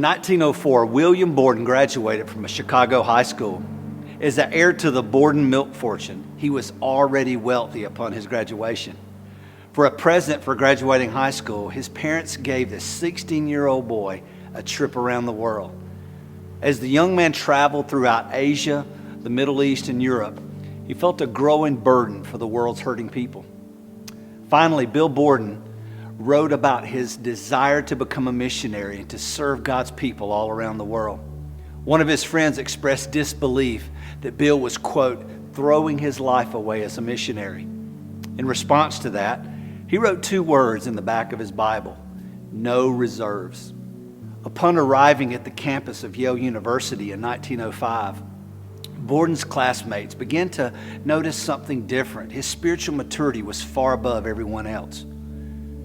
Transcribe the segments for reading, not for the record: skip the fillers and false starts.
In 1904, William Borden graduated from a Chicago high school. As the heir to the Borden milk fortune, he was already wealthy upon his graduation. For a present for graduating high school, his parents gave the 16-year-old boy a trip around the world. As the young man traveled throughout Asia, the Middle East, and Europe, he felt a growing burden for the world's hurting people. Finally, Bill Borden wrote about his desire to become a missionary and to serve God's people all around the world. One of his friends expressed disbelief that Bill was, quote, throwing his life away as a missionary. In response to that, he wrote 2 words in the back of his Bible: no reserves. Upon arriving at the campus of Yale University in 1905, Borden's classmates began to notice something different. His spiritual maturity was far above everyone else.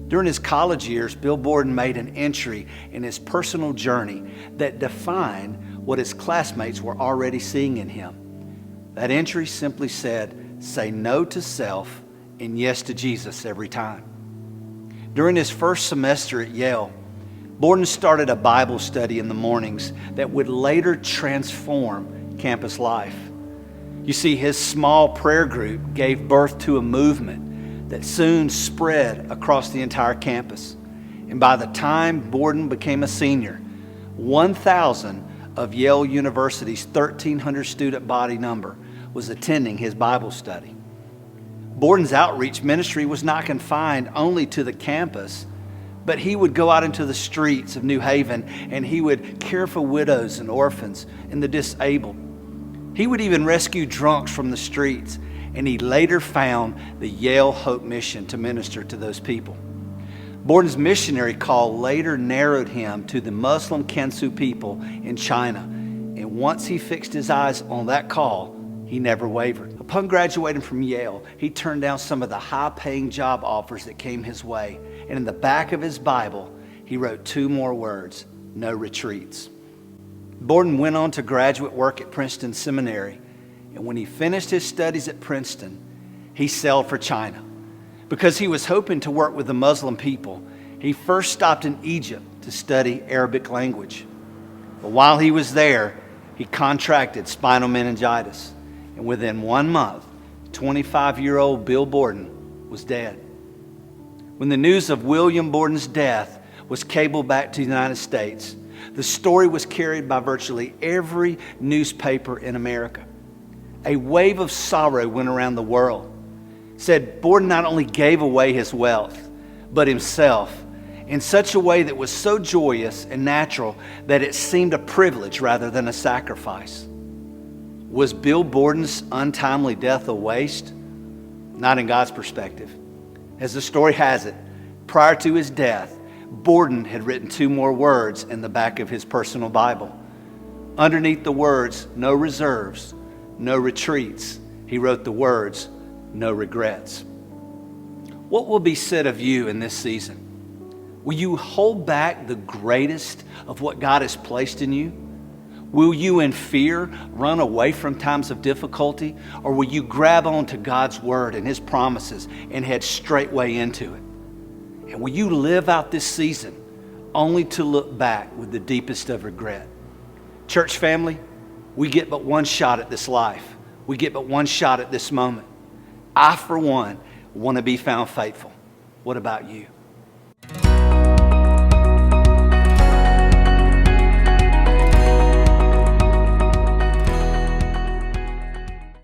During his college years, Bill Borden made an entry in his personal journey that defined what his classmates were already seeing in him. That entry simply said, say no to self and yes to Jesus every time. During his first semester at Yale, Borden started a Bible study in the mornings that would later transform campus life. You see, his small prayer group gave birth to a movement that soon spread across the entire campus. And by the time Borden became a senior, 1,000 of Yale University's 1,300 student body number was attending his Bible study. Borden's outreach ministry was not confined only to the campus, but he would go out into the streets of New Haven and he would care for widows and orphans and the disabled. He would even rescue drunks from the streets, and he later found the Yale Hope Mission to minister to those people. Borden's missionary call later narrowed him to the Muslim Kansu people in China, and once he fixed his eyes on that call, he never wavered. Upon graduating from Yale, he turned down some of the high-paying job offers that came his way, and in the back of his Bible, he wrote 2 more words: no retreats. Borden went on to graduate work at Princeton Seminary, and when he finished his studies at Princeton, he sailed for China. Because he was hoping to work with the Muslim people, he first stopped in Egypt to study Arabic language. But while he was there, he contracted spinal meningitis, and within 1 month, 25-year-old Bill Borden was dead. When the news of William Borden's death was cabled back to the United States, the story was carried by virtually every newspaper in America. A wave of sorrow went around the world. It said Borden not only gave away his wealth, but himself in such a way that was so joyous and natural that it seemed a privilege rather than a sacrifice. Was Bill Borden's untimely death a waste? Not in God's perspective. As the story has it, prior to his death, Borden had written 2 more words in the back of his personal Bible. Underneath the words, no reserves, no retreats, he wrote the words, no regrets. What will be said of you in this season? Will you hold back the greatest of what God has placed in you? Will you in fear run away from times of difficulty? Or will you grab onto God's word and his promises and head straightway into it? And will you live out this season only to look back with the deepest of regret? Church family, we get but one shot at this life. We get but one shot at this moment. I, for one, want to be found faithful. What about you?